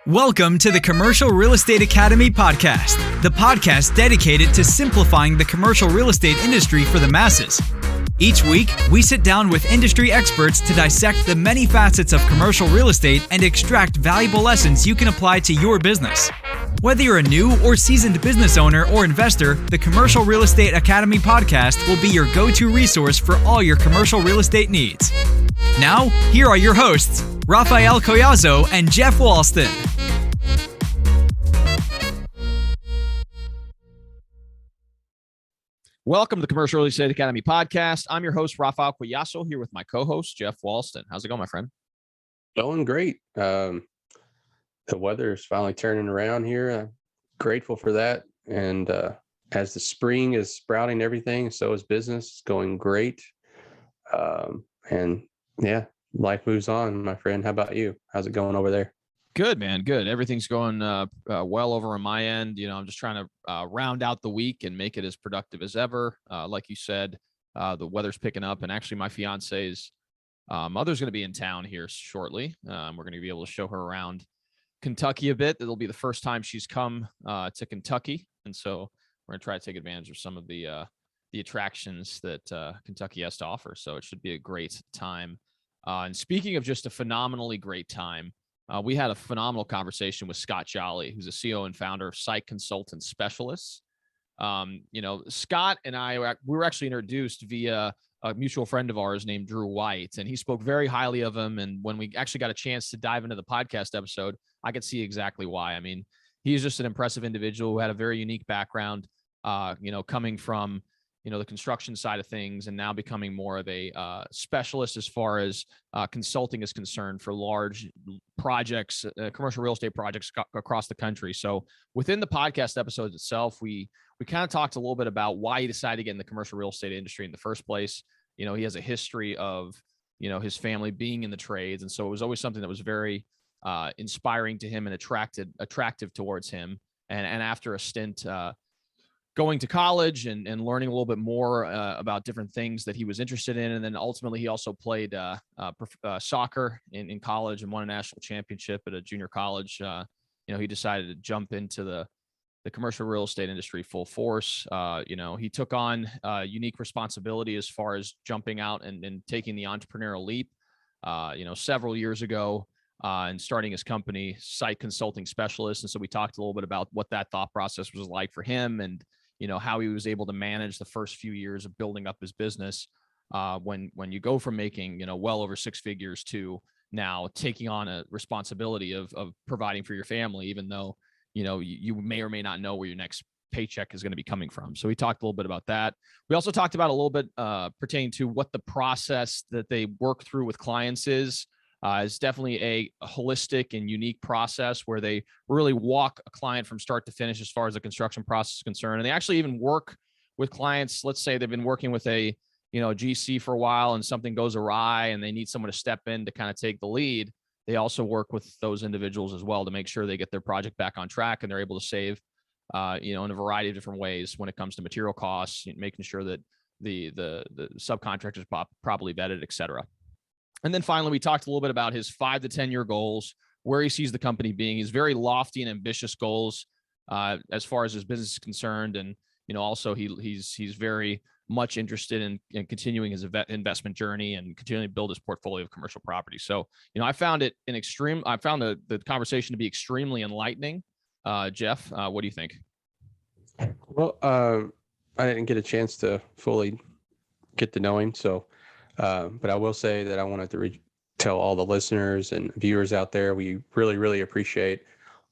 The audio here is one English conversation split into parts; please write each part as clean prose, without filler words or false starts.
Welcome to the Commercial Real Estate Academy podcast, the podcast dedicated to simplifying the commercial real estate industry for the masses. Each week, we sit down with industry experts to dissect the many facets of commercial real estate and extract valuable lessons you can apply to your business. Whether you're a new or seasoned business owner or investor, the Commercial Real Estate Academy podcast will be your go-to resource for all your commercial real estate needs. Now, here are your hosts, Raphael Collazo and Jeff Walston. Welcome to the Commercial Real Estate Academy podcast. I'm your host, Raphael Collazo, here with my co-host, Jeff Walston. How's it going, my friend? Going great. The weather is finally turning around here. I'm grateful for that. And as the spring is sprouting everything, so is business. It's going great. And yeah, life moves on, my friend. How about you? How's it going over there? Good, man. Good. Everything's going well over on my end. You know, I'm just trying to round out the week and make it as productive as ever. Like you said, the weather's picking up, and actually my fiance's mother's going to be in town here shortly. We're going to be able to show her around Kentucky a bit. It'll be the first time she's come to Kentucky, and so we're going to try to take advantage of some of the attractions that Kentucky has to offer. So it should be a great time. And speaking of just a phenomenally great time, we had a phenomenal conversation with Scott Jolly, who's a CEO and founder of Site Consultant Specialists. You know, Scott and I, we were actually introduced via a mutual friend of ours named Drew White, and he spoke very highly of him. And when we actually got a chance to dive into the podcast episode, I could see exactly why. I mean, he's just an impressive individual who had a very unique background, you know, coming from, you know, the construction side of things, and now becoming more of a specialist as far as consulting is concerned for large projects, commercial real estate projects across the country. So within the podcast episode itself, we kind of talked a little bit about why he decided to get in the commercial real estate industry in the first place. You know, he has a history of, you know, his family being in the trades. And so it was always something that was very inspiring to him and attractive towards him. And after a stint, going to college and learning a little bit more about different things that he was interested in. And then ultimately he also played soccer in college and won a national championship at a junior college. You know, he decided to jump into the commercial real estate industry full force. You know, he took on unique responsibility as far as jumping out and taking the entrepreneurial leap, you know, several years ago. And starting his company, Site Consulting Specialists. And so we talked a little bit about what that thought process was like for him, and, you know, how he was able to manage the first few years of building up his business when you go from making, you know, well over six figures to now taking on a responsibility of providing for your family, even though, you know, you may or may not know where your next paycheck is going to be coming from. So we talked a little bit about that. We also talked about a little bit pertaining to what the process that they work through with clients is. It's definitely a holistic and unique process where they really walk a client from start to finish as far as the construction process is concerned. And they actually even work with clients. Let's say they've been working with a, you know, GC for a while and something goes awry and they need someone to step in to kind of take the lead. They also work with those individuals as well to make sure they get their project back on track and they're able to save, you know, in a variety of different ways when it comes to material costs, making sure that the subcontractors properly vetted, et cetera. And then finally, we talked a little bit about his 5 to 10 year goals, where he sees the company being. He's very lofty and ambitious goals as far as his business is concerned. And, you know, also he's very much interested in continuing his investment journey and continuing to build his portfolio of commercial property. So, you know, I found the conversation to be extremely enlightening. Jeff, what do you think? Well, I didn't get a chance to fully get to know him. So, but I will say that I wanted to tell all the listeners and viewers out there, we really, really appreciate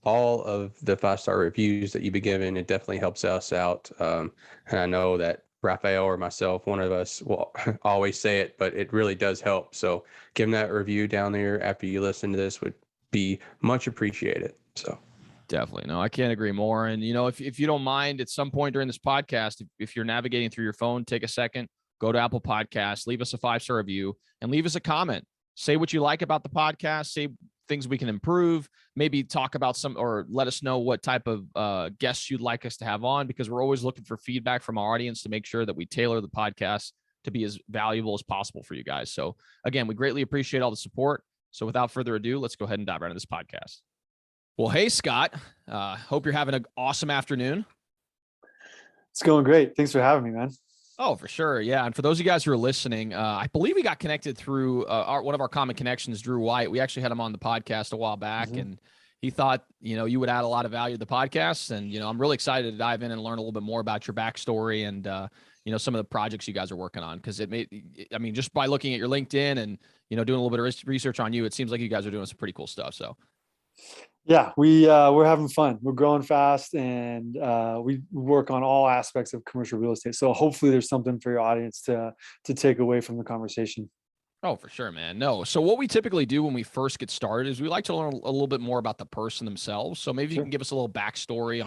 all of the 5-star reviews that you've been given. It definitely helps us out. And I know that Raphael or myself, one of us will always say it, but it really does help. So giving that review down there after you listen to this would be much appreciated. So definitely. No, I can't agree more. And, you know, if you don't mind, at some point during this podcast, if you're navigating through your phone, take a second, go to Apple Podcasts, leave us a 5-star review and leave us a comment. Say what you like about the podcast, say things we can improve, maybe talk about some, or let us know what type of guests you'd like us to have on, because we're always looking for feedback from our audience to make sure that we tailor the podcast to be as valuable as possible for you guys. So again, we greatly appreciate all the support. So without further ado, let's go ahead and dive right into this podcast. Well, hey, Scott, hope you're having an awesome afternoon. It's going great. Thanks for having me, man. Oh, for sure. Yeah. And for those of you guys who are listening, I believe we got connected through one of our common connections, Drew White. We actually had him on the podcast a while back, and he thought, you would add a lot of value to the podcast. And, I'm really excited to dive in and learn a little bit more about your backstory and, some of the projects you guys are working on. Cause just by looking at your LinkedIn and, doing a little bit of research on you, it seems like you guys are doing some pretty cool stuff. So Yeah, we're having fun. We're growing fast, and we work on all aspects of commercial real estate. So hopefully there's something for your audience to take away from the conversation. Oh, for sure, man. No. So what we typically do when we first get started is we like to learn a little bit more about the person themselves. So maybe you can give us a little backstory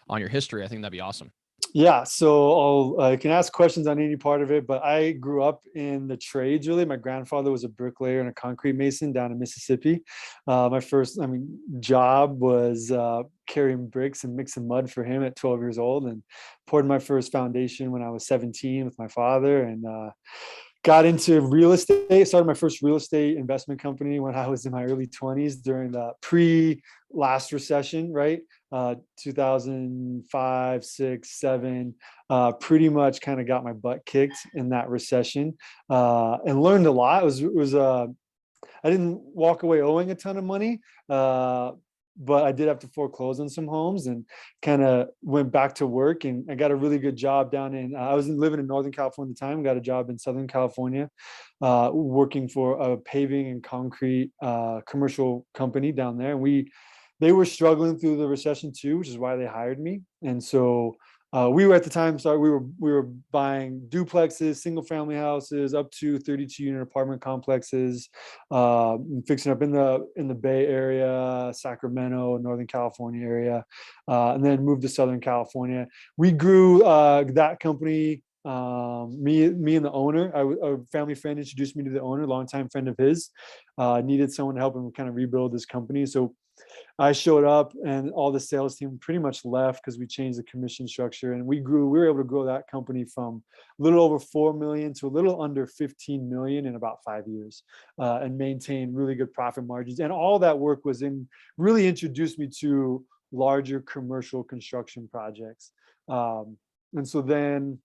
on your history. I think that'd be awesome. Yeah, so I can ask questions on any part of it, but I grew up in the trades, really. My grandfather was a bricklayer and a concrete mason down in Mississippi. My first, job was carrying bricks and mixing mud for him at 12 years old, and poured my first foundation when I was 17 with my father, and got into real estate. Started my first real estate investment company when I was in my early 20s during the pre-last recession, right? 2005, 6, 7, pretty much kind of got my butt kicked in that recession, and learned a lot. I didn't walk away owing a ton of money, but I did have to foreclose on some homes, and kind of went back to work, and I got a really good job down in, I was living in Northern California at the time, got a job in Southern California, working for a paving and concrete commercial company down there. And they were struggling through the recession too, which is why they hired me. And so we were at the time, we were buying duplexes, single family houses, up to 32 unit apartment complexes, fixing up in the Bay Area, Sacramento, Northern California area, and then moved to Southern California. We grew that company. Me and the owner, a family friend introduced me to the owner, longtime friend of his, needed someone to help him kind of rebuild this company. So I showed up, and all the sales team pretty much left because we changed the commission structure, and we were able to grow that company from a little over 4 million to a little under 15 million in about 5 years, and maintain really good profit margins. And all that work really introduced me to larger commercial construction projects. And so then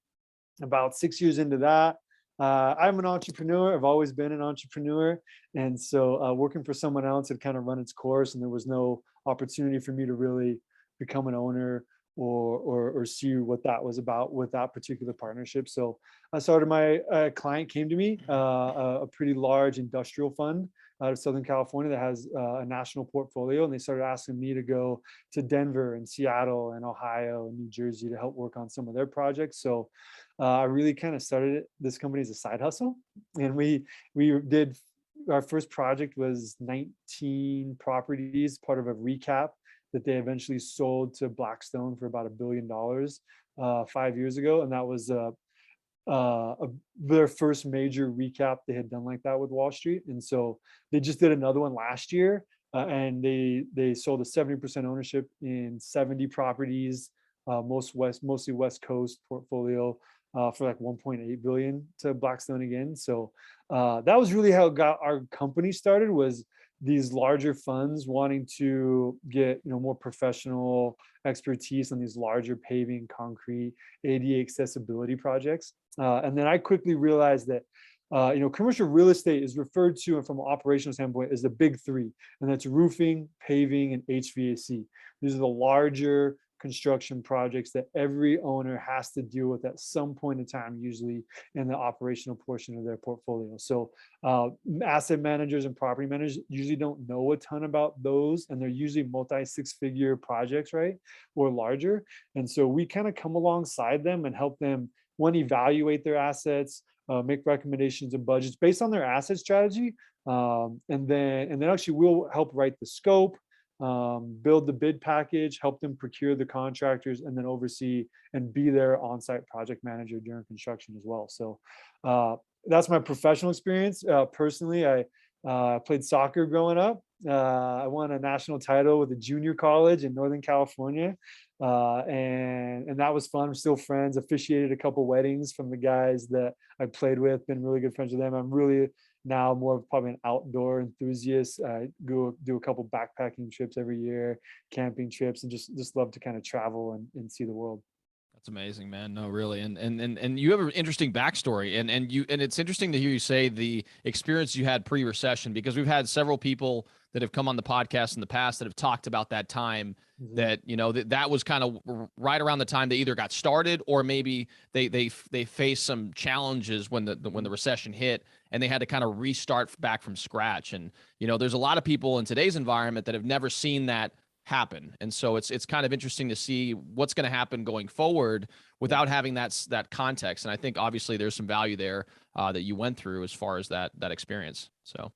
about 6 years into that, I'm an entrepreneur. I've always been an entrepreneur. And so working for someone else had kind of run its course, and there was no opportunity for me to really become an owner or see what that was about with that particular partnership. So I started, my client came to me, a pretty large industrial fund out of Southern California that has a national portfolio. And they started asking me to go to Denver and Seattle and Ohio and New Jersey to help work on some of their projects. So I really kind of started this company as a side hustle. And we did, our first project was 19 properties, part of a recap that they eventually sold to Blackstone for about $1 billion 5 years ago. And that was their first major recap they had done like that with Wall Street. And so they just did another one last year, and they sold a 70% ownership in 70 properties, mostly West Coast portfolio, for like 1.8 billion to Blackstone again. So that was really how it got our company started, was these larger funds wanting to get more professional expertise on these larger paving, concrete, ADA accessibility projects. And then I quickly realized that commercial real estate is referred to, and from an operational standpoint, as the big three, and that's roofing, paving, and HVAC. These are the larger construction projects that every owner has to deal with at some point in time, usually in the operational portion of their portfolio. So asset managers and property managers usually don't know a ton about those, and they're usually multi-six-figure projects, right, or larger. And so we kind of come alongside them and help them, one, evaluate their assets, make recommendations of budgets based on their asset strategy, and then actually we'll help write the scope, build the bid package, help them procure the contractors, and then oversee and be their on-site project manager during construction as well. So that's my professional experience. Personally, I played soccer growing up. I won a national title with a junior college in Northern California, and that was fun. I'm still friends. Officiated a couple weddings from the guys that I played with. Been really good friends with them. I'm really now more of probably an outdoor enthusiast. I go do a couple backpacking trips every year, camping trips, and just love to kind of travel and see the world. That's amazing, man. No, really. And you have an interesting backstory, and it's interesting to hear you say the experience you had pre-recession, because we've had several people that have come on the podcast in the past that have talked about that time that, that was kind of right around the time they either got started or maybe they faced some challenges when the recession hit and they had to kind of restart back from scratch. And, there's a lot of people in today's environment that have never seen that happen. And so it's kind of interesting to see what's going to happen going forward without having that context. And I think obviously there's some value there that you went through as far as that experience. So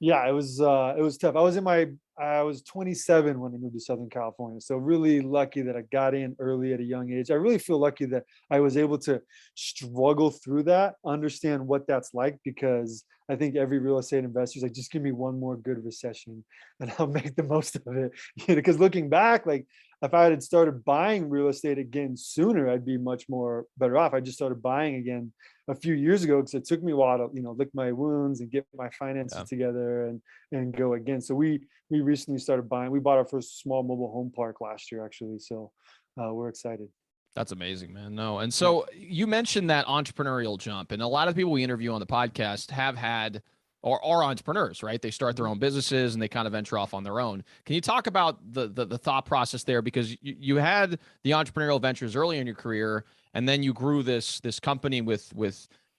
yeah, it was tough. I was 27 when I moved to Southern California. So really lucky that I got in early at a young age. I really feel lucky that I was able to struggle through that, understand what that's like, because I think every real estate investor is like, just give me one more good recession and I'll make the most of it. Because looking back, like if I had started buying real estate again sooner, I'd be much more better off. I just started buying again a few years ago because it took me a while to, lick my wounds and get my finances together and go again. So we recently started buying. We bought our first small mobile home park last year, actually. So we're excited. That's amazing, man. No. And so you mentioned that entrepreneurial jump, and a lot of people we interview on the podcast have had or are entrepreneurs, right? They start their own businesses and they kind of venture off on their own. Can you talk about the thought process there? Because you had the entrepreneurial ventures early in your career, and then you grew this company with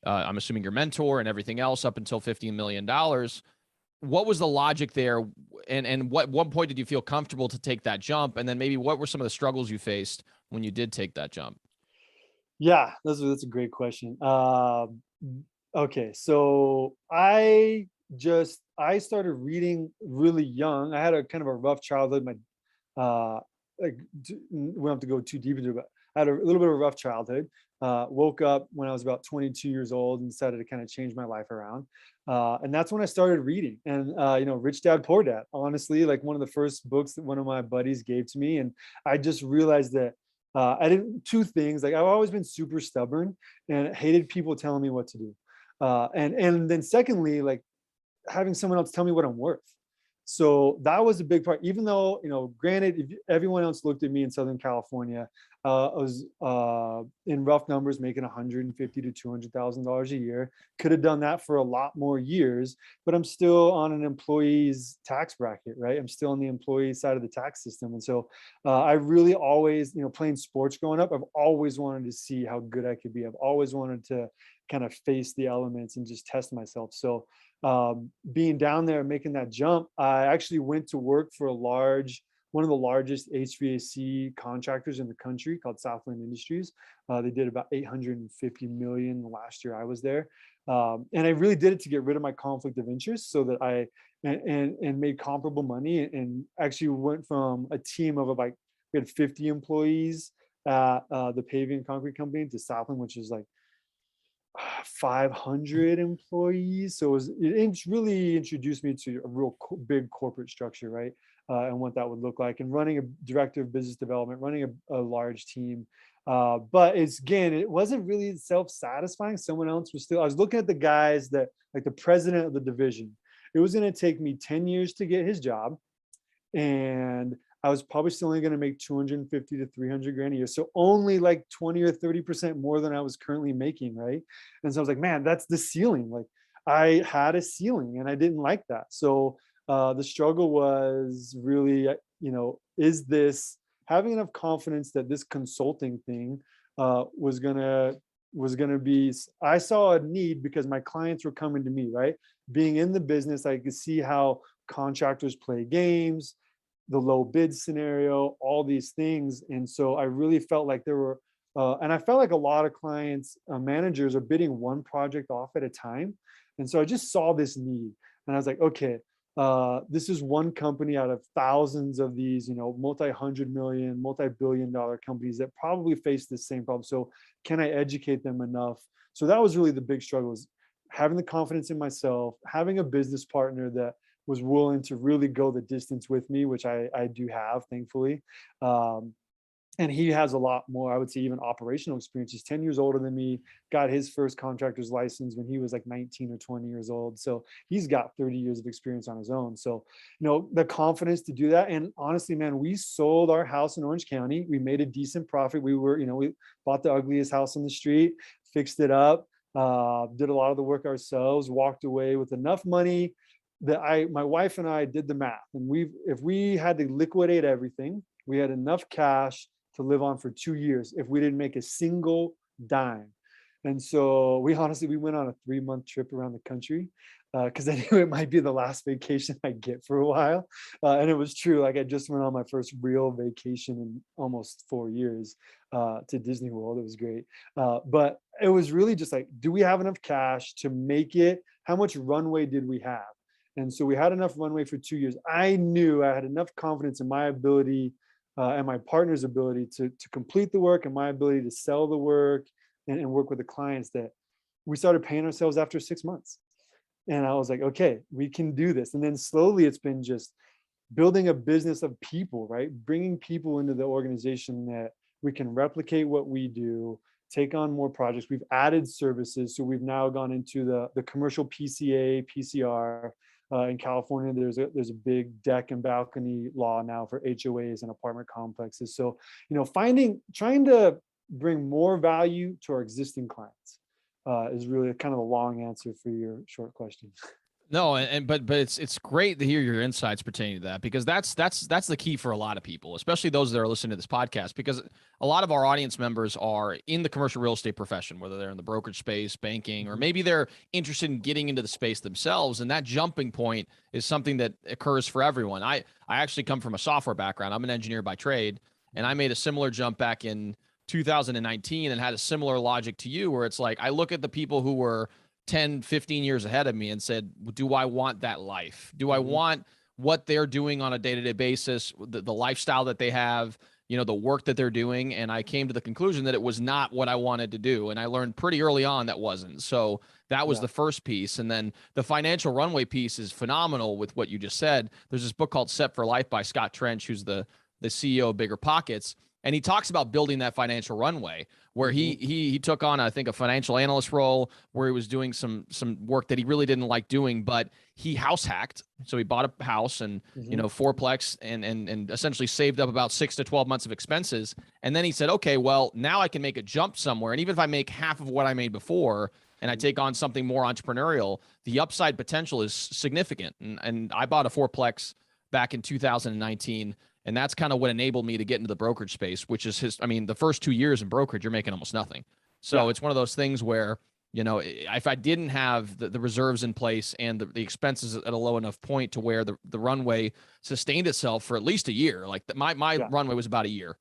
I'm assuming your mentor and everything else up until $15 million. What was the logic there? And what point did you feel comfortable to take that jump? And then maybe what were some of the struggles you faced when you did take that jump? Yeah, that's a great question. Okay, so I started reading really young. I had a kind of a rough childhood. We don't have to go too deep into it, but I had a little bit of a rough childhood. Woke up when I was about 22 years old and decided to kind of change my life around. And that's when I started reading. And Rich Dad Poor Dad, honestly, like one of the first books that one of my buddies gave to me. And I just realized that two things. Like I've always been super stubborn and hated people telling me what to do. And then secondly, like having someone else tell me what I'm worth. So that was a big part, even though, granted, if everyone else looked at me in Southern California, I was in rough numbers making $150,000 to $200,000 a year. Could have done that for a lot more years, but I'm still on an employee's tax bracket, right? I'm still on the employee side of the tax system. And so I really always, playing sports growing up, I've always wanted to see how good I could be. I've always wanted to kind of face the elements and just test myself. So being down there and making that jump, I actually went to work for one of the largest HVAC contractors in the country called Southland Industries. They did about 850 million last year I was there. And I really did it to get rid of my conflict of interest so that I made comparable money, and actually went from a team of about, we had 50 employees at the paving and concrete company to Southland, which is like 500 employees. So it really introduced me to a real big corporate structure, right? And what that would look like, and running a director of business development, running a large team. But it wasn't really self-satisfying. Someone else was I was looking at the guys that, like the president of the division, it was going to take me 10 years to get his job. And I was probably still only going to make 250 to 300 grand a year. So only like 20 or 30% more than I was currently making. Right. And so I was like, man, that's the ceiling. Like I had a ceiling and I didn't like that. So the struggle was really, is this having enough confidence that this consulting thing was going to be, I saw a need because my clients were coming to me, right? Being in the business, I could see how contractors play games, the low bid scenario, all these things. And so I really felt like there were, and I felt like a lot of clients, managers are bidding one project off at a time. And so I just saw this need and I was like, okay, this is one company out of thousands of these, multi-hundred million, multi-billion dollar companies that probably face the same problem. So can I educate them enough? So that was really the big struggle, is having the confidence in myself, having a business partner that was willing to really go the distance with me, which I do have, thankfully. And he has a lot more, I would say, even operational experience. He's 10 years older than me, got his first contractor's license when he was like 19 or 20 years old. So he's got 30 years of experience on his own. So, the confidence to do that. And honestly, man, we sold our house in Orange County. We made a decent profit. We bought the ugliest house on the street, fixed it up, did a lot of the work ourselves, walked away with enough money that my wife and I did the math. And if we had to liquidate everything, we had enough cash to live on for 2 years if we didn't make a single dime. And so we went on a 3-month trip around the country because I knew it might be the last vacation I get for a while. And it was true. Like, I just went on my first real vacation in almost 4 years to Disney World. It was great. But it was really just like, do we have enough cash to make it? How much runway did we have? And so we had enough runway for 2 years. I knew I had enough confidence in my ability and my partner's ability to complete the work and my ability to sell the work and work with the clients that we started paying ourselves after 6 months. And I was like, okay, we can do this. And then slowly it's been just building a business of people, right? Bringing people into the organization that we can replicate what we do, take on more projects. We've added services. So we've now gone into the commercial PCA, PCR. In California, there's a big deck and balcony law now for HOAs and apartment complexes. So, trying to bring more value to our existing clients is really kind of a long answer for your short question. No, but it's great to hear your insights pertaining to that, because that's the key for a lot of people, especially those that are listening to this podcast, because a lot of our audience members are in the commercial real estate profession, whether they're in the brokerage space, banking, or maybe they're interested in getting into the space themselves. And that jumping point is something that occurs for everyone. I actually come from a software background. I'm an engineer by trade, and I made a similar jump back in 2019 and had a similar logic to you, where it's like, I look at the people who were 10, 15 years ahead of me and said, do I want that life? Do I want what they're doing on a day-to-day basis, the lifestyle that they have, the work that they're doing? And I came to the conclusion that it was not what I wanted to do. And I learned pretty early on that wasn't. So that was the first piece. And then the financial runway piece is phenomenal with what you just said. There's this book called Set for Life by Scott Trench, who's the CEO of Bigger Pockets. And he talks about building that financial runway, where he took on, I think, a financial analyst role, where he was doing some work that he really didn't like doing, but he house hacked. So he bought a house and, fourplex and essentially saved up about 6 to 12 months of expenses. And then he said, okay, well, now I can make a jump somewhere. And even if I make half of what I made before and I take on something more entrepreneurial, the upside potential is significant. And I bought a fourplex back in 2019. And that's kind of what enabled me to get into the brokerage space, which is the first 2 years in brokerage, you're making almost nothing. So it's one of those things where, if I didn't have the reserves in place and the expenses at a low enough point to where the runway sustained itself for at least a year, like my runway was about a year.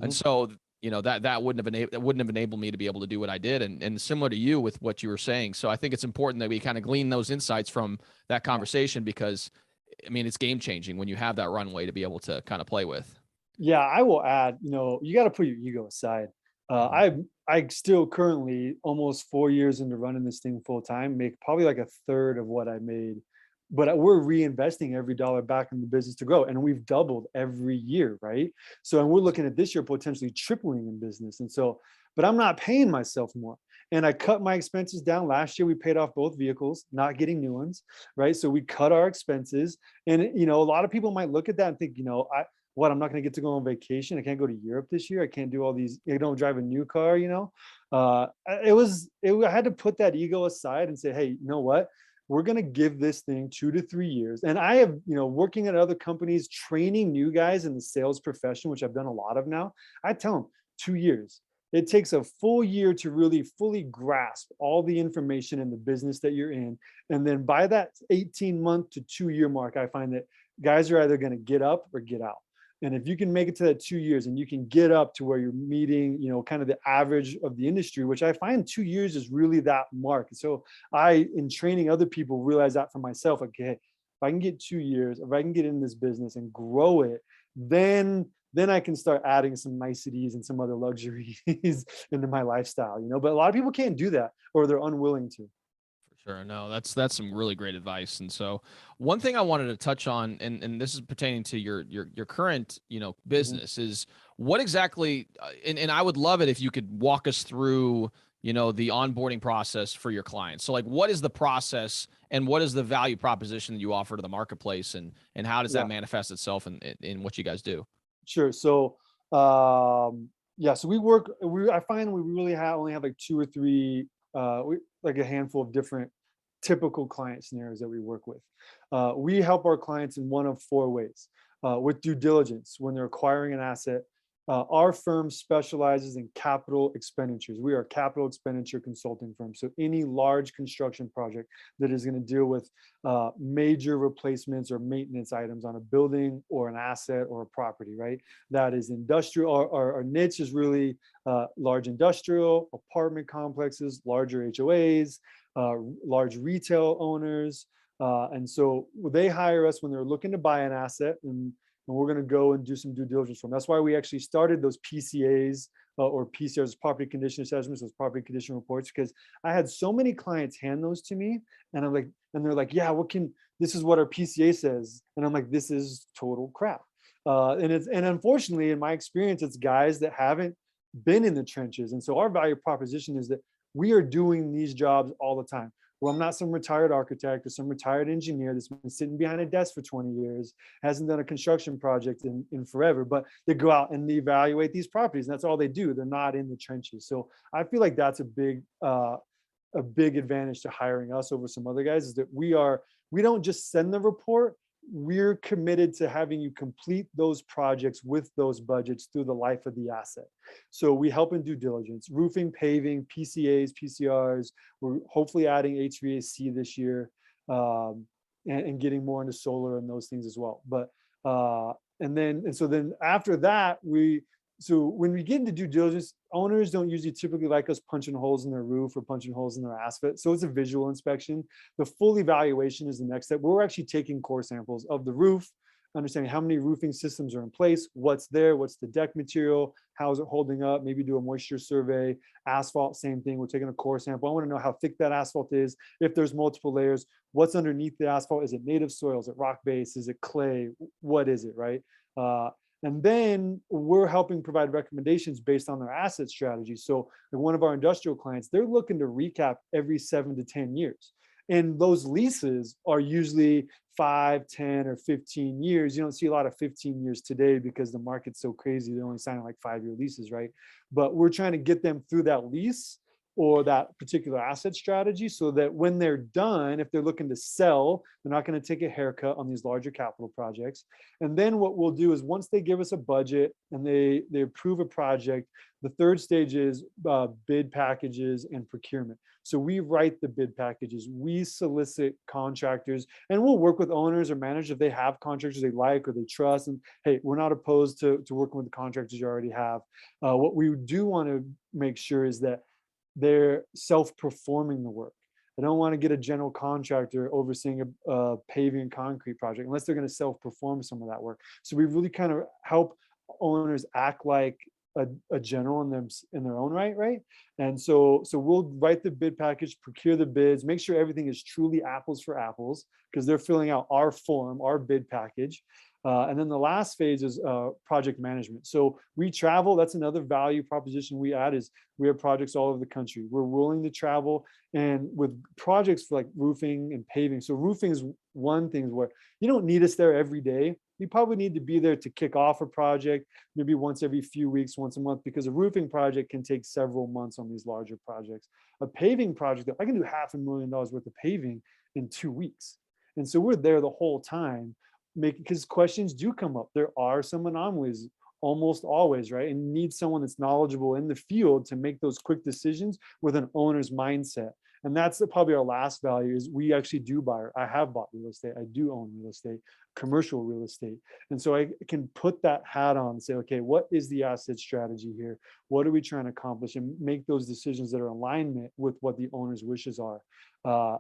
And so, that wouldn't have enabled me to be able to do what I did. And similar to you with what you were saying. So I think it's important that we kind of glean those insights from that conversation, because it's game changing when you have that runway to be able to kind of play with. Yeah, I will add, you got to put your ego aside. I still currently, almost 4 years into running this thing full time, make probably like a third of what I made, but we're reinvesting every dollar back in the business to grow. And we've doubled every year, right? So, and we're looking at this year potentially tripling in business. And so, but I'm not paying myself more. And I cut my expenses down. Last year, we paid off both vehicles, not getting new ones, right? So we cut our expenses. And, a lot of people might look at that and think, I'm not going to get to go on vacation. I can't go to Europe this year. I can't do all these, I don't drive a new car, I had to put that ego aside and say, hey, you know what? We're going to give this thing 2 to 3 years. And I have, working at other companies, training new guys in the sales profession, which I've done a lot of now. I tell them 2 years. It takes a full year to really fully grasp all the information in the business that you're in. And then by that 18-month to 2-year mark, I find that guys are either going to get up or get out. And if you can make it to that 2 years and you can get up to where you're meeting, kind of the average of the industry, which I find 2 years is really that mark. So in training other people, realize that for myself, okay, if I can get 2 years, if I can get in this business and grow it, then I can start adding some niceties and some other luxuries into my lifestyle, but a lot of people can't do that, or they're unwilling to. Sure. No, that's some really great advice. And so one thing I wanted to touch on, and this is pertaining to your current, business, is what exactly, and I would love it if you could walk us through, the onboarding process for your clients. So like, what is the process and what is the value proposition that you offer to the marketplace, and how does that manifest itself in what you guys do? Sure. So, so I find we really only have like two or three, like a handful of different typical client scenarios that we work with. We help our clients in one of four ways. With due diligence, when they're acquiring an asset, our firm specializes in capital expenditures. We are a capital expenditure consulting firm. So any large construction project that is going to deal with major replacements or maintenance items on a building or an asset or a property, right? That is industrial. Our niche is really large industrial, apartment complexes, larger HOAs, large retail owners. And so they hire us when they're looking to buy an asset, and we're going to go and do some due diligence for them. That's why we actually started those PCAs or PCRs, property condition assessments, those property condition reports, because I had so many clients hand those to me, and they're like, yeah, this is what our PCA says. And I'm like, this is total crap. And unfortunately, in my experience, it's guys that haven't been in the trenches. And so our value proposition is that we are doing these jobs all the time. Well, I'm not some retired architect or some retired engineer that's been sitting behind a desk for 20 years, hasn't done a construction project in forever, but they go out and they evaluate these properties, and that's all they do. They're not in the trenches. So I feel like that's a big advantage to hiring us over some other guys, is that we don't just send the report. We're committed to having you complete those projects with those budgets through the life of the asset. So we help in due diligence, roofing, paving, PCAs, PCRs. We're hopefully adding HVAC this year, and getting more into solar and those things as well. But so then after that, so when we get into due diligence, owners don't usually typically like us punching holes in their roof or punching holes in their asphalt. So it's a visual inspection. The full evaluation is the next step. We're actually taking core samples of the roof, understanding how many roofing systems are in place, what's there, what's the deck material, how is it holding up, maybe do a moisture survey. Asphalt, same thing. We're taking a core sample. I want to know how thick that asphalt is, if there's multiple layers, what's underneath the asphalt. Is it native soil? Is it rock base? Is it clay? What is it, right? And then we're helping provide recommendations based on their asset strategy. So one of our industrial clients, they're looking to recap every 7 to 10 years. And those leases are usually 5, 10, or 15 years. You don't see a lot of 15 years today because the market's so crazy. They're only signing like 5-year leases, right? But we're trying to get them through that lease or that particular asset strategy, so that when they're done, if they're looking to sell, they're not going to take a haircut on these larger capital projects. And then what we'll do is, once they give us a budget and they approve a project, the third stage is bid packages and procurement. So we write the bid packages, we solicit contractors, and we'll work with owners or managers if they have contractors they like or they trust. And hey, we're not opposed to working with the contractors you already have. What we do want to make sure is that they're self-performing the work. I don't want to get a general contractor overseeing a paving and concrete project unless they're going to self-perform some of that work. So we really kind of help owners act like a general in their own right? And so we'll write the bid package, procure the bids, make sure everything is truly apples for apples, because they're filling out our form, our bid package. And then the last phase is project management. So we travel. That's another value proposition we add, is we have projects all over the country. We're willing to travel, and with projects for like roofing and paving. So roofing is one thing where you don't need us there every day. You probably need to be there to kick off a project, maybe once every few weeks, once a month, because a roofing project can take several months on these larger projects. A paving project, I can do $500,000 worth of paving in 2 weeks. And so we're there the whole time, because questions do come up. There are some anomalies almost always, right? And you need someone that's knowledgeable in the field to make those quick decisions with an owner's mindset. And that's probably our last value, is we actually do buy. I have bought real estate. I do own real estate, commercial real estate. And so I can put that hat on and say, okay, what is the asset strategy here? What are we trying to accomplish? And make those decisions that are in alignment with what the owner's wishes are.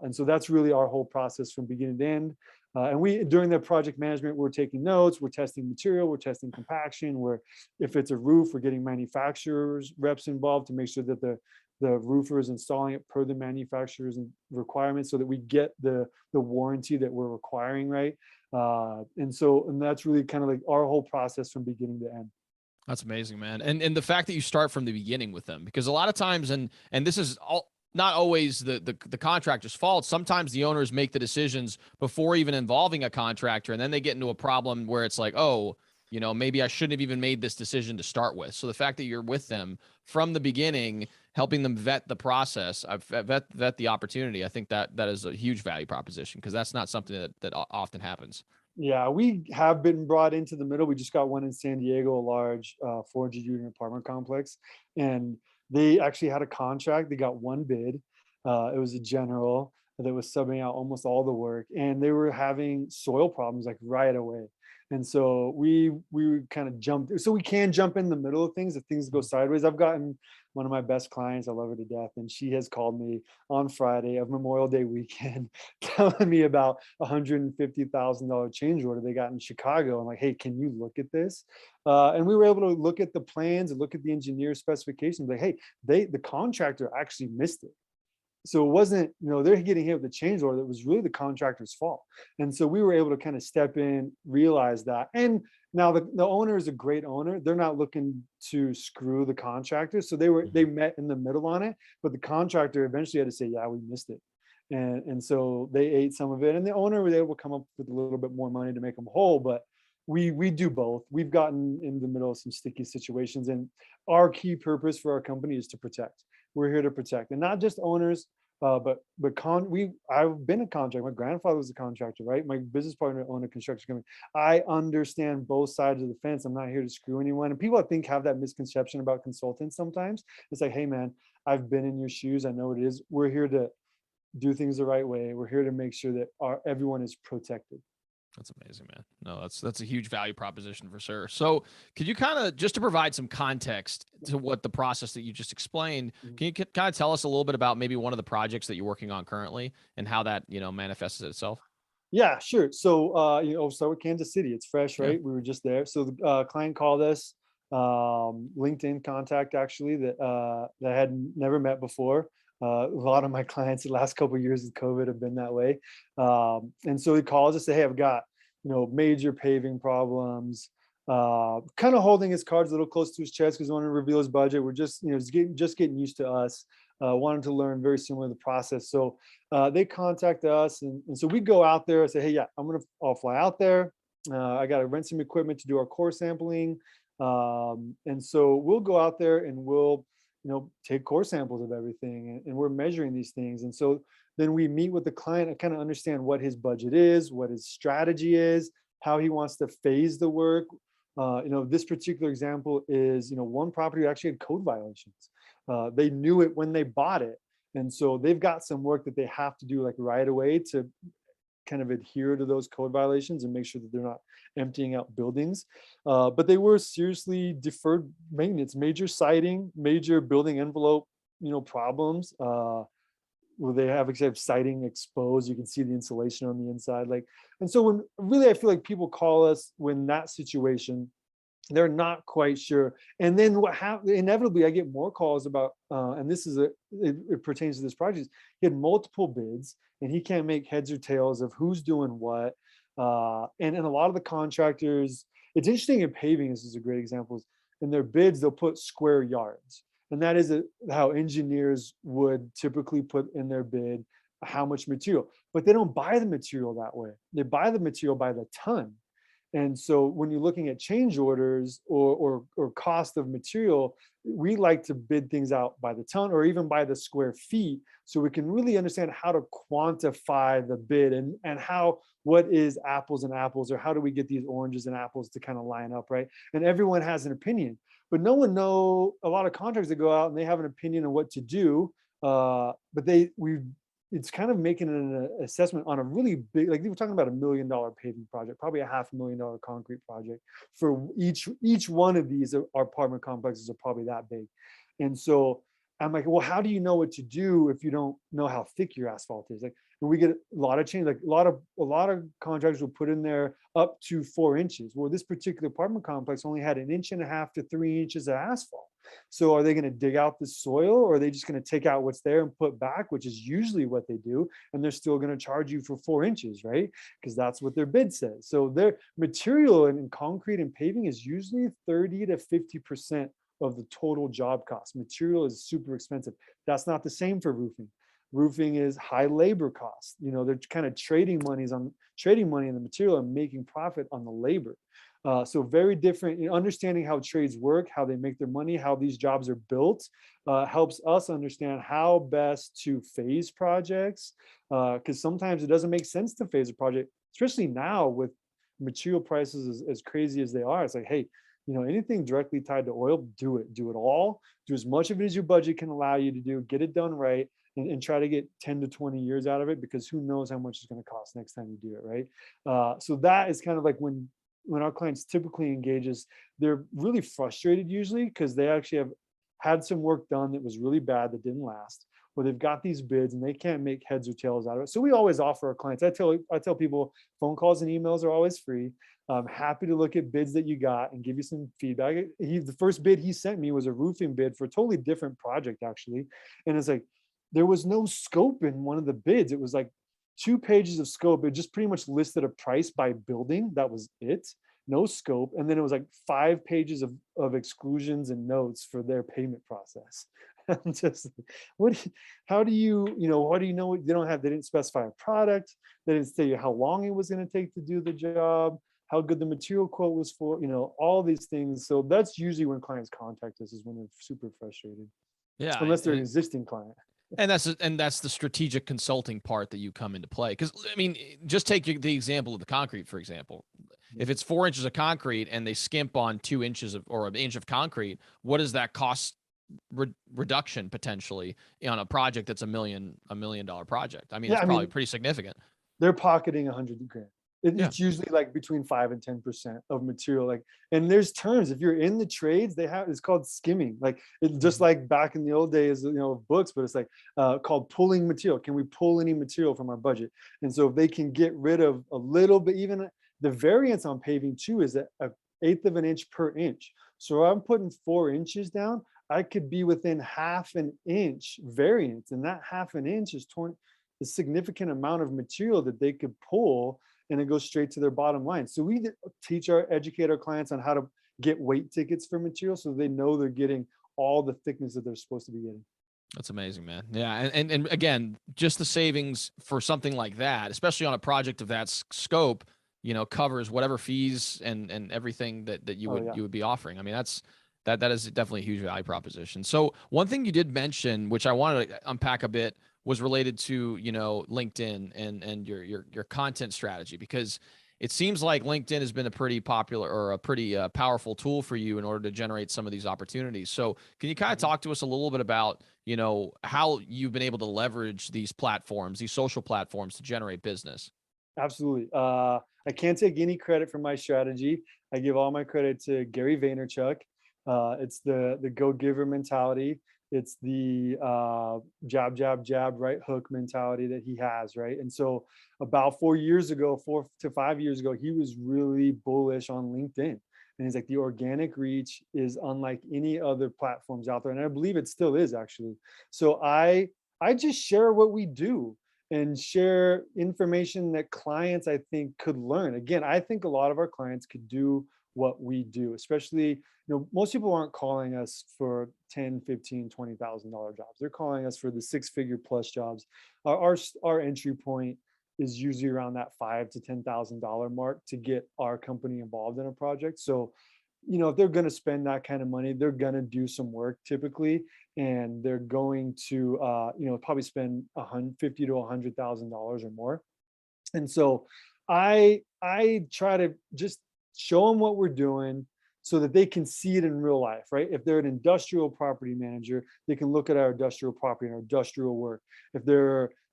And so that's really our whole process from beginning to end. And we, during the project management, we're taking notes, we're testing material, we're testing compaction, if it's a roof, we're getting manufacturers reps involved to make sure that the the roofers installing it per the manufacturer's requirements so that we get the warranty that we're requiring, right? And that's really kind of like our whole process from beginning to end. That's amazing, man. And the fact that you start from the beginning with them, because a lot of times, and this is all not always the contractor's fault. Sometimes the owners make the decisions before even involving a contractor, and then they get into a problem where it's like, oh, you know, maybe I shouldn't have even made this decision to start with. So the fact that you're with them from the beginning, helping them vet the process, vet the opportunity, I think that is a huge value proposition, because that's not something that often happens. Yeah, we have been brought into the middle. We just got one in San Diego, a large 400 unit apartment complex, and they actually had a contract. They got one bid. It was a general that was subbing out almost all the work, and they were having soil problems like right away. And so we kind of jumped. So we can jump in the middle of things if things go sideways. I've gotten one of my best clients, I love her to death, and she has called me on Friday of Memorial Day weekend telling me about $150,000 change order they got in Chicago. I'm like, hey, can you look at this? And we were able to look at the plans and look at the engineer specifications. Like, hey, the contractor actually missed it. So it wasn't, they're getting hit with the change order. That was really the contractor's fault. And so we were able to kind of step in, realize that. And now the owner is a great owner. They're not looking to screw the contractor. So they met in the middle on it, but the contractor eventually had to say, yeah, we missed it. And so they ate some of it, and the owner was able to come up with a little bit more money to make them whole. But we do both. We've gotten in the middle of some sticky situations, and our key purpose for our company is to protect. We're here to protect, and not just owners, but I've been a contractor. My grandfather was a contractor, right? My business partner owned a construction company. I understand both sides of the fence. I'm not here to screw anyone. And people, I think, have that misconception about consultants sometimes. It's like, hey man, I've been in your shoes. I know what it is. We're here to do things the right way. We're here to make sure that everyone is protected. That's amazing, man. No, that's a huge value proposition for sure. So could you kind of, just to provide some context to what the process that you just explained, can you kind of tell us a little bit about maybe one of the projects that you're working on currently and how that, manifests itself? Yeah, sure. So, start with Kansas City. It's fresh, right? Yeah. We were just there. So the client called us, LinkedIn contact actually, that I had never met before. A lot of my clients the last couple of years of COVID have been that way. And so he calls us, say, hey, I've got, major paving problems, kind of holding his cards a little close to his chest because he wanted to reveal his budget. We're just, just getting used to us, wanted to learn very similar to the process. So they contact us. And so we go out there and say, hey, yeah, I'll fly out there. I got to rent some equipment to do our core sampling. And so we'll go out there and we'll, take core samples of everything, and we're measuring these things. And so then we meet with the client and kind of understand what his budget is, what his strategy is, how he wants to phase the work. This particular example is, one property actually had code violations. They knew it when they bought it. And so they've got some work that they have to do like right away to kind of adhere to those code violations and make sure that they're not emptying out buildings. But they were seriously deferred maintenance, major siding, major building envelope, problems. Where they have siding exposed, you can see the insulation on the inside. And so when really, I feel like people call us when that situation, they're not quite sure. And then what happened, inevitably I get more calls about, and this is it pertains to this project. He had multiple bids and he can't make heads or tails of who's doing what. And a lot of the contractors, it's interesting in paving, this is a great example, in their bids, they'll put square yards. And that is how engineers would typically put in their bid how much material, but they don't buy the material that way. They buy the material by the ton. And so when you're looking at change orders or cost of material, we like to bid things out by the ton or even by the square feet, so we can really understand how to quantify the bid and what is apples and apples, or how do we get these oranges and apples to kind of line up, right? And everyone has an opinion, but a lot of contractors that go out and they have an opinion on what to do, but it's kind of making an assessment on a really big, like we're talking about $1 million paving project, probably a $500,000 concrete project for each one of these. Our apartment complexes are probably that big. And so I'm like, well, how do you know what to do if you don't know how thick your asphalt is? Like, and we get a lot of change, like a lot of contractors will put in there up to 4 inches. Well, this particular apartment complex only had 1.5 to 3 inches of asphalt. So are they going to dig out the soil, or are they just going to take out what's there and put back, which is usually what they do, and they're still going to charge you for 4 inches, right? Because that's what their bid says. So their material in concrete and paving is usually 30 to 50% of the total job cost. Material is super expensive. That's not the same for roofing. Roofing is high labor costs. You know, they're kind of trading money in the material and making profit on the labor. So very different. You know, understanding how trades work, how they make their money, how these jobs are built, helps us understand how best to phase projects. Because sometimes it doesn't make sense to phase a project, especially now with material prices as crazy as they are. It's like, hey, you know, anything directly tied to oil, do it all. Do as much of it as your budget can allow you to do. Get it done right. And try to get 10 to 20 years out of it, because who knows how much it's going to cost next time you do it, right? So that is kind of like when our clients typically engage us, they're really frustrated usually because they actually have had some work done that was really bad that didn't last, or they've got these bids and they can't make heads or tails out of it. So we always offer our clients, I tell people phone calls and emails are always free. I'm happy to look at bids that you got and give you some feedback. The first bid he sent me was a roofing bid for a totally different project, actually. And it's like, there was no scope in one of the bids. It was like 2 pages of scope. It just pretty much listed a price by building. That was it. No scope. And then it was like 5 pages of exclusions and notes for their payment process. I'm just, how do you know, they didn't specify a product. They didn't tell you how long it was going to take to do the job, how good the material quote was for, you know, all these things. So that's usually when clients contact us, is when they're super frustrated. Yeah. Unless they're an existing client. And that's the strategic consulting part that you come into play. Because I mean, just take the example of the concrete, for example. If it's 4 inches of concrete and they skimp on 2 inches or an inch of concrete, what is that cost reduction potentially on a project that's $1 million project? I mean, it's probably pretty significant. They're pocketing $100,000. It's usually like between 5 and 10% of material. Like, and there's terms, if you're in the trades, it's called skimming. Like, it just like back in the old days, you know, books, but it's like called pulling material. Can we pull any material from our budget? And so if they can get rid of a little bit, even the variance on paving too is an 1/8 of an inch per inch. So I'm putting 4 inches down, I could be within 1/2 an inch variance. And that 1/2 an inch is a significant amount of material that they could pull, and it goes straight to their bottom line. So we educate our clients on how to get weight tickets for material, so they know they're getting all the thickness that they're supposed to be getting. That's amazing, man. Yeah. And again, just the savings for something like that, especially on a project of that scope, you know, covers whatever fees and everything that you would be offering. I mean, that is definitely a huge value proposition. So one thing you did mention, which I wanted to unpack a bit, was related to, you know, LinkedIn and your content strategy, because it seems like LinkedIn has been a pretty popular or a pretty powerful tool for you in order to generate some of these opportunities. So can you kind of talk to us a little bit about, you know, how you've been able to leverage these platforms, these social platforms, to generate business? Absolutely. I can't take any credit for my strategy. I give all my credit to Gary Vaynerchuk. It's the go-giver mentality. It's the jab, jab, jab, right hook mentality that he has, right? And so about 4 to 5 years ago, he was really bullish on LinkedIn. And he's like, the organic reach is unlike any other platforms out there. And I believe it still is, actually. So I just share what we do and share information that clients, I think, could learn. Again, I think a lot of our clients could do what we do, especially, you know, most people aren't calling us for $10, $15, $20,000 jobs. They're calling us for the 6-figure plus jobs. Our entry point is usually around that $5,000 to $10,000 mark to get our company involved in a project. So, you know, if they're going to spend that kind of money, they're going to do some work typically, and they're going to, you know, probably spend $50,000 to $100,000 or more. And so I try to just show them what we're doing so that they can see it in real life, right? If they're an industrial property manager, they can look at our industrial property and our industrial work.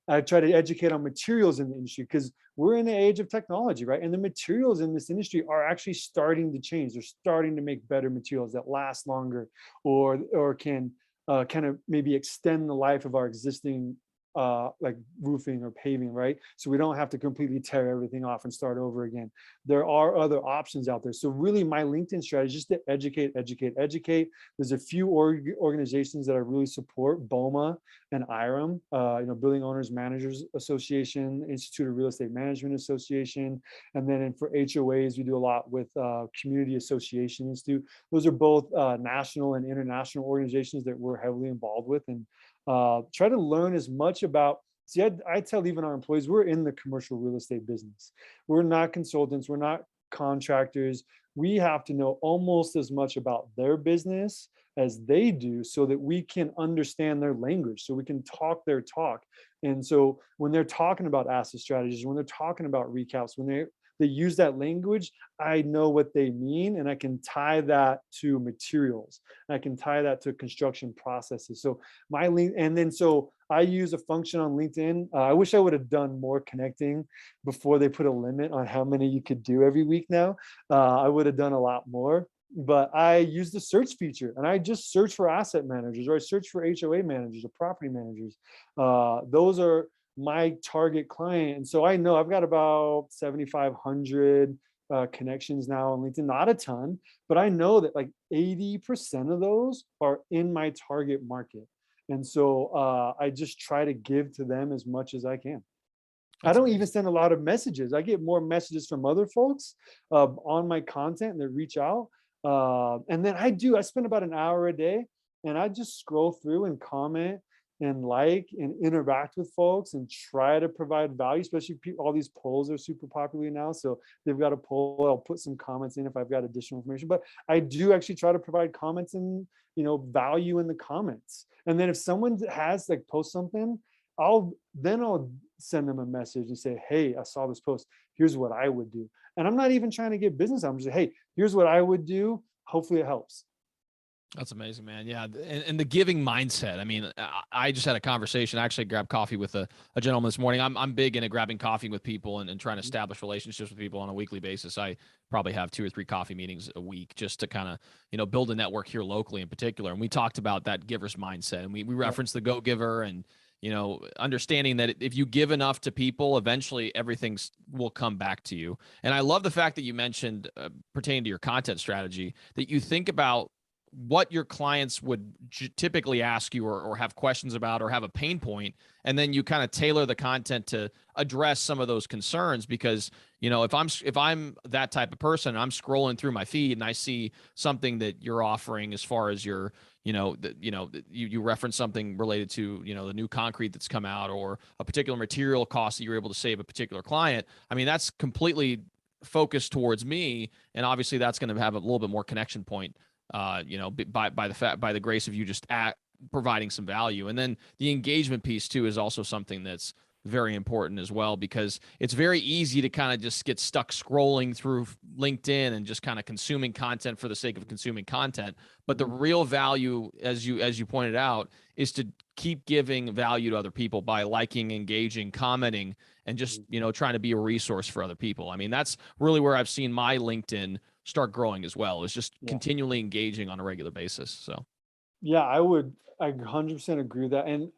I try to educate on materials in the industry, because we're in the age of technology, right? And the materials in this industry are actually starting to change. They're starting to make better materials that last longer, or can kind of maybe extend the life of our existing like roofing or paving, right? So we don't have to completely tear everything off and start over again. There are other options out there. So really my LinkedIn strategy is just to educate, educate, educate. There's a few organizations that I really support, BOMA and IREM, Building Owners Managers Association, Institute of Real Estate Management Association. And then for HOAs, we do a lot with Community Association Institute. Those are both national and international organizations that we're heavily involved with, and try to learn as much about. See, I tell even our employees, we're in the commercial real estate business. We're not consultants. We're not contractors. We have to know almost as much about their business as they do so that we can understand their language, so we can talk their talk. And so when they're talking about asset strategies, when they're talking about recaps, when they use that language, I know what they mean, and I can tie that to materials. I can tie that to construction processes. So my link, and then so I use a function on LinkedIn. I wish I would have done more connecting before they put a limit on how many you could do every week now. I would have done a lot more, but I use the search feature, and I just search for asset managers, or I search for HOA managers or property managers. Those are my target client. And so I know I've got about 7,500 connections now on LinkedIn, not a ton, but I know that like 80% of those are in my target market. And so I just try to give to them as much as I can. I don't even send a lot of messages. I get more messages from other folks on my content that reach out. And then I spend about an hour a day, and I just scroll through and comment and like and interact with folks and try to provide value, especially all these polls are super popular now. So they've got a poll, I'll put some comments in if I've got additional information, but I do actually try to provide comments and, value in the comments. And then if someone has like post something, I'll send them a message and say, hey, I saw this post. Here's what I would do. And I'm not even trying to get business. I'm just saying, hey, here's what I would do. Hopefully it helps. That's amazing, man. Yeah. And the giving mindset. I mean, I just had a conversation. I actually grabbed coffee with a gentleman this morning. I'm big into grabbing coffee with people and trying to establish relationships with people on a weekly basis. I probably have 2 or 3 coffee meetings a week just to kind of, build a network here locally in particular. And we talked about that giver's mindset, and we referenced the go-giver and, understanding that if you give enough to people, eventually everything will come back to you. And I love the fact that you mentioned pertaining to your content strategy, that you think about what your clients would typically ask you or have questions about or have a pain point, and then you kind of tailor the content to address some of those concerns. Because if I'm that type of person, I'm scrolling through my feed and I see something that you're offering as far as your you reference something related to the new concrete that's come out, or a particular material cost that you're able to save a particular client. I mean, that's completely focused towards me, and obviously that's going to have a little bit more connection point by the grace of you just providing some value. And then the engagement piece too is also something that's very important as well, because it's very easy to kind of just get stuck scrolling through LinkedIn and just kind of consuming content for the sake of consuming content. But the real value, as you pointed out, is to keep giving value to other people by liking, engaging, commenting, and just, trying to be a resource for other people. I mean, that's really where I've seen my LinkedIn start growing as well, is just continually engaging on a regular basis. So yeah, I 100% agree with that. And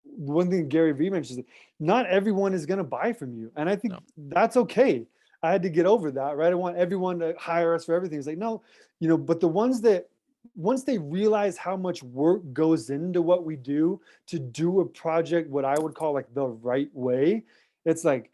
one thing Gary Vee mentions is not everyone is going to buy from you, and I think that's okay. I had to get over that, right? I want everyone to hire us for everything. It's like, no, but the ones that, once they realize how much work goes into what we do to do a project, what I would call like the right way, it's like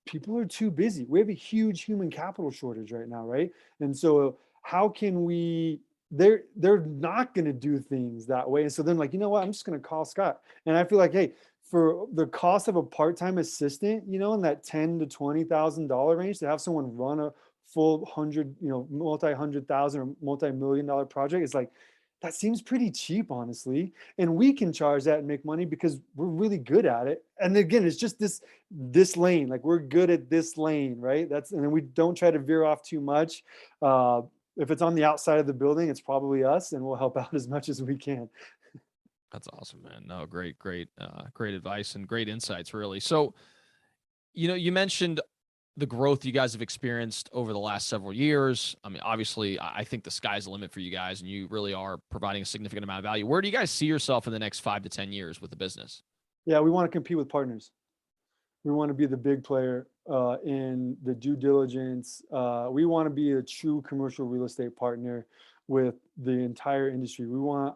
people are too busy. We have a huge human capital shortage right now, right? And so how can we, they're not going to do things that way. And so then like, you know what, I'm just going to call Scott. And I feel like, hey, for the cost of a part-time assistant, in that $10,000 to $20,000 range, to have someone run a full multi-$100,000 or multi-million-dollar project, is like, that seems pretty cheap, honestly. And we can charge that and make money because we're really good at it. And again, it's just this lane, like we're good at this lane, right? And then we don't try to veer off too much. If it's on the outside of the building, it's probably us, and we'll help out as much as we can. That's awesome, man. No, great advice and great insights, really. So, you mentioned the growth you guys have experienced over the last several years. I mean, obviously, I think the sky's the limit for you guys, and you really are providing a significant amount of value. Where do you guys see yourself in the next 5 to 10 years with the business? Yeah, we want to compete with partners. We want to be the big player in the due diligence. We want to be a true commercial real estate partner with the entire industry.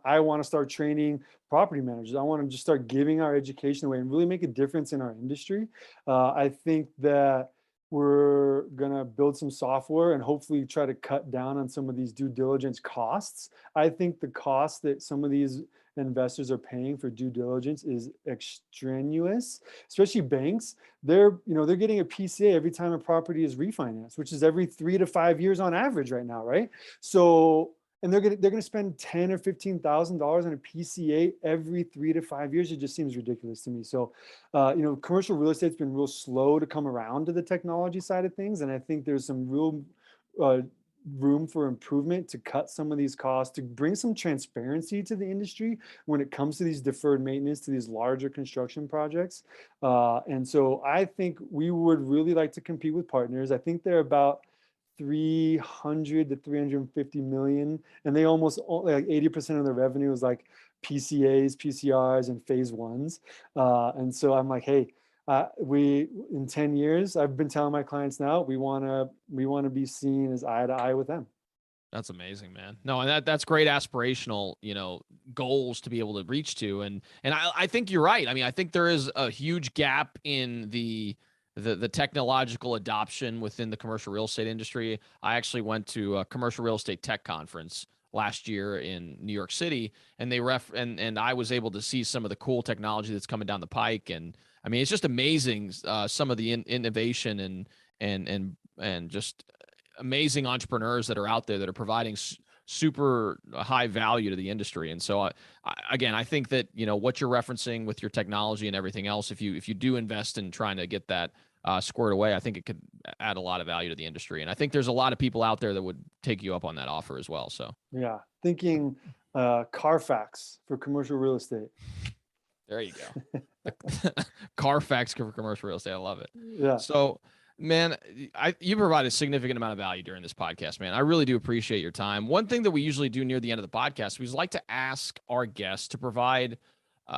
I want to start training property managers. I want to just start giving our education away and really make a difference in our industry. I think that we're going to build some software and hopefully try to cut down on some of these due diligence costs. I think the cost that some of these investors are paying for due diligence is extraneous, especially banks. They're getting a PCA every time a property is refinanced, which is every 3 to 5 years on average right now, right? So, and they're gonna spend $10,000 or $15,000 on a PCA every 3 to 5 years. It just seems ridiculous to me. So, commercial real estate's been real slow to come around to the technology side of things, and I think there's some real room for improvement to cut some of these costs, to bring some transparency to the industry when it comes to these deferred maintenance, to these larger construction projects. And so I think we would really like to compete with partners. I think they're about 300 to 350 million, and they almost like 80% of their revenue is like PCAs, PCRs, and phase ones. And so I'm like, hey, we in 10 years, I've been telling my clients now, we want to be seen as eye to eye with them. That's amazing, man. No, and that's great aspirational, goals to be able to reach to. And I think you're right. I mean, I think there is a huge gap in the technological adoption within the commercial real estate industry. I actually went to a commercial real estate tech conference last year in New York City, and and I was able to see some of the cool technology that's coming down the pike. And I mean, it's just amazing, some of the innovation and just amazing entrepreneurs that are out there that are providing super high value to the industry. And so again, I think that, what you're referencing with your technology and everything else, if you do invest in trying to get that squared away, I think it could add a lot of value to the industry. And I think there's a lot of people out there that would take you up on that offer as well. So yeah, thinking Carfax for commercial real estate. There you go. Carfax for commercial real estate. I love it. Yeah. So, man, you provide a significant amount of value during this podcast, man. I really do appreciate your time. One thing that we usually do near the end of the podcast, we like to ask our guests to provide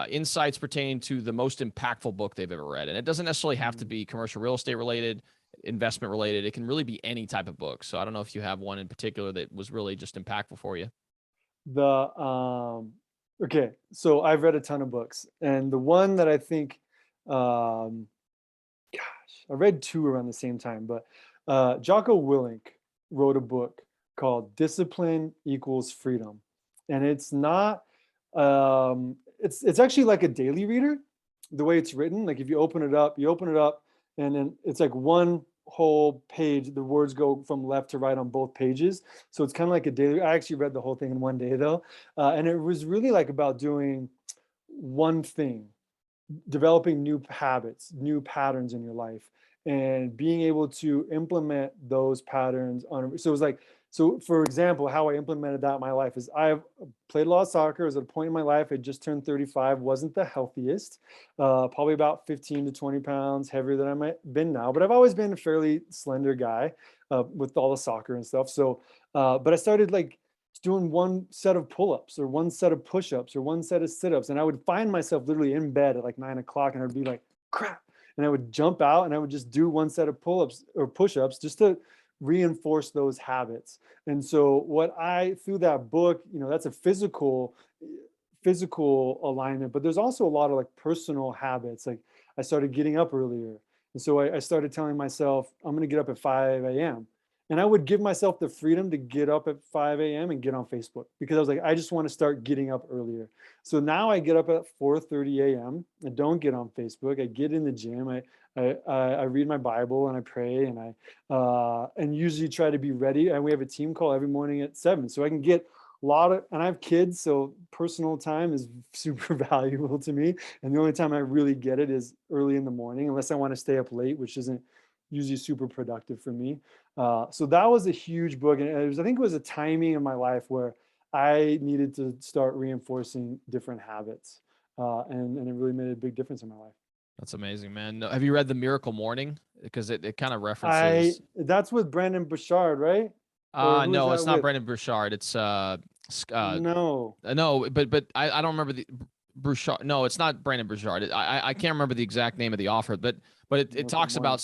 insights pertaining to the most impactful book they've ever read. And it doesn't necessarily have to be commercial real estate related, investment related. It can really be any type of book. So I don't know if you have one in particular that was really just impactful for you. Okay, so I've read a ton of books, and the one that I think, I read 2 around the same time, but Jocko Willink wrote a book called Discipline Equals Freedom. And it's not, it's actually like a daily reader, the way it's written. Like if you open it up, and then it's like one whole page, the words go from left to right on both pages. So it's kind of like a daily. I actually read the whole thing in one day though. And it was really like about doing one thing, developing new habits, new patterns in your life, and being able to implement those patterns on. So it was like, so for example, how I implemented that in my life is I've played a lot of soccer. I was at a point in my life, I just turned 35, wasn't the healthiest, probably about 15 to 20 pounds heavier than I might have been now, but I've always been a fairly slender guy with all the soccer and stuff. So, but I started like doing one set of pull-ups or one set of push-ups or one set of sit-ups. And I would find myself literally in bed at like 9 o'clock and I'd be like, crap. And I would jump out and I would just do one set of pull-ups or push-ups just to reinforce those habits. And so through that book, that's a physical alignment, but there's also a lot of like personal habits. Like I started getting up earlier. And so I started telling myself, I'm going to get up at 5 a.m. And I would give myself the freedom to get up at 5 a.m. and get on Facebook because I was like, I just want to start getting up earlier. So now I get up at 4:30 a.m. I don't get on Facebook. I get in the gym. I read my Bible and I pray and and usually try to be ready. And we have a team call every morning at 7. So I can get and I have kids, so personal time is super valuable to me. And the only time I really get it is early in the morning, unless I want to stay up late, which isn't usually super productive for me. So that was a huge book. And I think it was a timing in my life where I needed to start reinforcing different habits. And it really made a big difference in my life. That's amazing, man. Have you read The Miracle Morning? Because it kind of references. That's with Brandon Bouchard, right? Or who is No, that it's not with? Brendan Burchard. It's No. no, but I don't remember the Bouchard. No, it's not Brandon Burchard. I can't remember the exact name of the author, but it Miracle talks Morning. about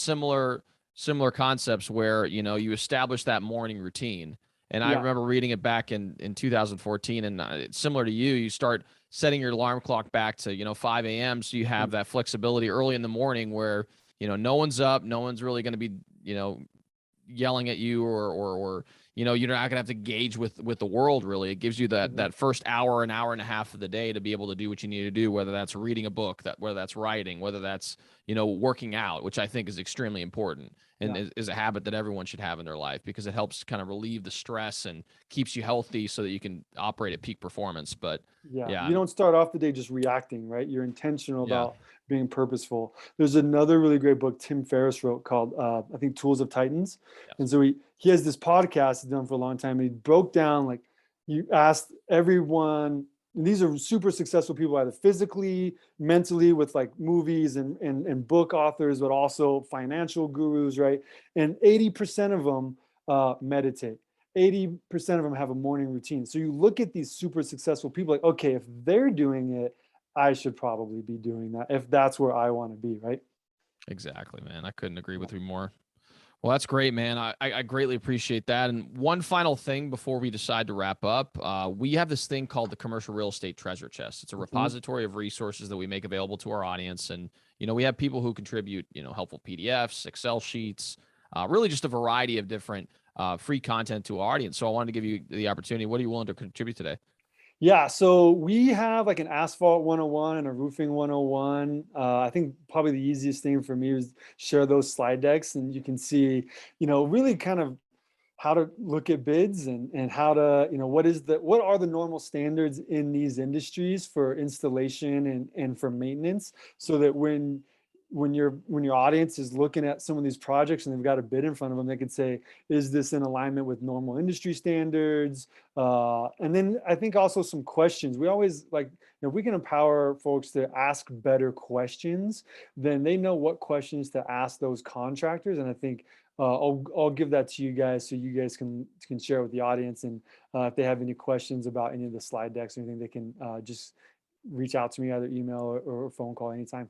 similar concepts where you establish that morning routine. And I Yeah. remember reading it back in 2014, and it's similar to you. You start setting your alarm clock back to 5 a.m. so you have that flexibility early in the morning where no one's up, no one's really going to be yelling at you or you're not gonna have to gauge with the world. Really, it gives you that first hour, an hour and a half of the day to be able to do what you need to do, whether that's reading a book, whether that's writing, whether that's working out, which I think is extremely important and is a habit that everyone should have in their life because it helps kind of relieve the stress and keeps you healthy so that you can operate at peak performance. But You don't start off the day just reacting, right? You're intentional Yeah. about being purposeful. There's another really great book Tim Ferriss wrote called I think Tools of Titans. Yes. And so he has this podcast he's done for a long time. And he broke down, like, you asked everyone, and these are super successful people, either physically, mentally, with like movies and book authors, but also financial gurus, right? And 80% of them meditate. 80% of them have a morning routine. So you look at these super successful people, like, okay, if they're doing it, I should probably be doing that if that's where I want to be, right? Exactly, man. I couldn't agree with you more. Well, that's great, man. I greatly appreciate that. And one final thing before we decide to wrap up, we have this thing called the Commercial Real Estate Treasure Chest. It's a repository of resources that we make available to our audience. And, we have people who contribute, helpful PDFs, Excel sheets, really just a variety of different free content to our audience. So I wanted to give you the opportunity. What are you willing to contribute today? Yeah, so we have like an asphalt 101 and a roofing 101. I think probably the easiest thing for me is share those slide decks, and you can see, really kind of how to look at bids and how to, what are the normal standards in these industries for installation and for maintenance, so that when your audience is looking at some of these projects and they've got a bid in front of them, they can say, is this in alignment with normal industry standards? And then I think also some questions. We always like, if we can empower folks to ask better questions, then they know what questions to ask those contractors. And I think I'll give that to you guys so you guys can share with the audience. And if they have any questions about any of the slide decks or anything, they can just reach out to me, either email or phone call anytime.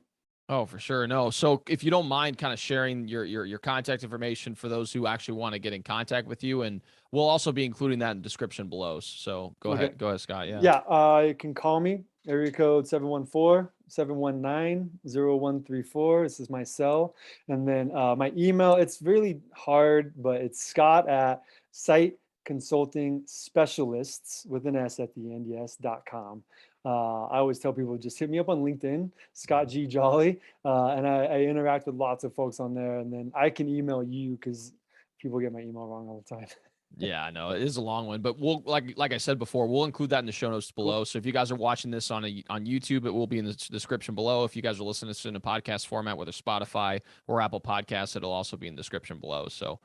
Oh, for sure. No. So if you don't mind kind of sharing your contact information for those who actually want to get in contact with you, and we'll also be including that in the description below. So go ahead, Scott. Yeah. Yeah. You can call me, area code 714-719-0134. This is my cell. And then my email, it's really hard, but it's Scott@Site Consulting Specialists with an S at the end, yes.com. I always tell people, just hit me up on LinkedIn, Scott G. Jolly, and I interact with lots of folks on there. And then I can email you because people get my email wrong all the time. Yeah, I know it is a long one, but we'll like I said before, we'll include that in the show notes below. So if you guys are watching this on YouTube, it will be in the description below. If you guys are listening to this in a podcast format, whether Spotify or Apple Podcasts, it'll also be in the description below. So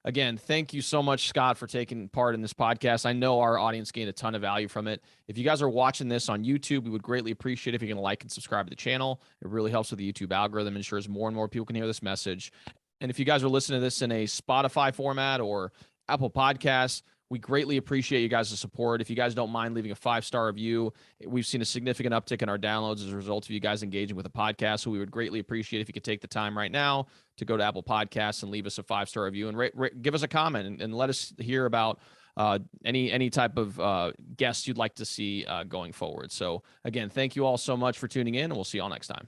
again, thank you so much, Scott, for taking part in this podcast. I know our audience gained a ton of value from it. If you guys are watching this on YouTube, we would greatly appreciate if you can like and subscribe to the channel. It really helps with the YouTube algorithm, ensures more and more people can hear this message. And if you guys are listening to this in a Spotify format or Apple Podcasts, we greatly appreciate you guys' support. If you guys don't mind leaving a 5-star review, we've seen a significant uptick in our downloads as a result of you guys engaging with the podcast. So we would greatly appreciate if you could take the time right now to go to Apple Podcasts and leave us a 5-star review and give us a comment and let us hear about any type of guests you'd like to see going forward. So again, thank you all so much for tuning in, and we'll see you all next time.